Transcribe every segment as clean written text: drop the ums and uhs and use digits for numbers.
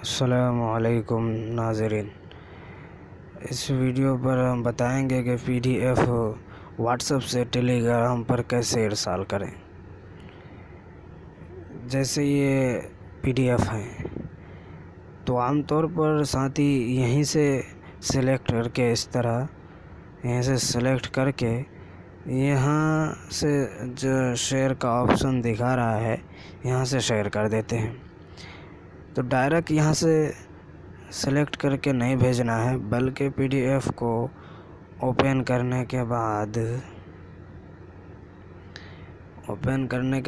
अस्सलामुअलैकुम नाज़रीन। इस वीडियो पर हम बताएंगे कि PDF व्हाट्सएप से टेलीग्राम पर कैसे इरसाल करें। जैसे ये PDF है तो आमतौर पर साथी यहीं से सिलेक्ट करके इस तरह यहीं से सिलेक्ट करके यहाँ से जो शेयर का ऑप्शन दिखा रहा है यहाँ से शेयर कर देते हैं। तो डायरेक्ट यहाँ से सेलेक्ट करके नहीं भेजना है, बल्कि PDF को ओपन करने के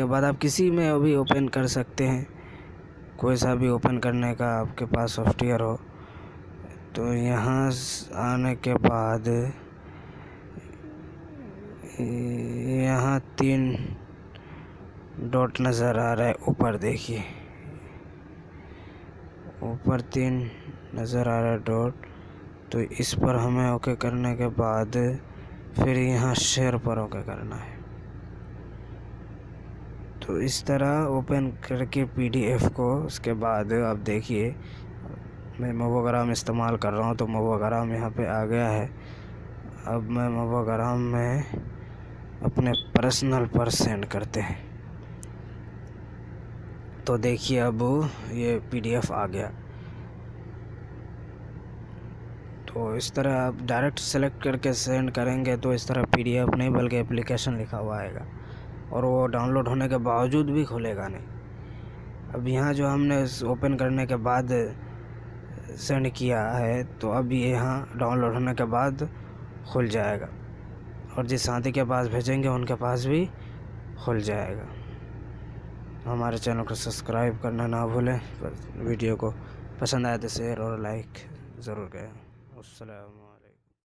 बाद आप किसी में भी ओपन कर सकते हैं, कोई सा भी ओपन करने का आपके पास सॉफ्टवेयर हो। तो यहाँ आने के बाद यहाँ 3 डॉट नज़र आ रहा है, ऊपर देखिए, ऊपर 3 नज़र आ रहा है डॉट। तो इस पर हमें ओके करने के बाद फिर यहाँ शेयर पर ओके करना है। तो इस तरह ओपन करके PDF को, उसके बाद अब देखिए मैं मोबोग्राम इस्तेमाल कर रहा हूँ तो मोबोग्राम यहाँ पे आ गया है। अब मैं मोबोग्राम में अपने पर्सनल पर सेंड करते हैं। तो देखिए अब ये PDF आ गया। तो इस तरह आप डायरेक्ट सेलेक्ट करके सेंड करेंगे तो इस तरह PDF नहीं बल्कि एप्लीकेशन लिखा हुआ आएगा और वो डाउनलोड होने के बावजूद भी खुलेगा नहीं। अब यहाँ जो हमने ओपन करने के बाद सेंड किया है तो अब ये यहाँ डाउनलोड होने के बाद खुल जाएगा और जिस साथी के पास भेजेंगे उनके पास भी खुल जाएगा। हमारे चैनल को सब्सक्राइब करना ना भूलें। वीडियो को पसंद आए तो शेयर और लाइक ज़रूर करें। अस्सलाम वालेकुम।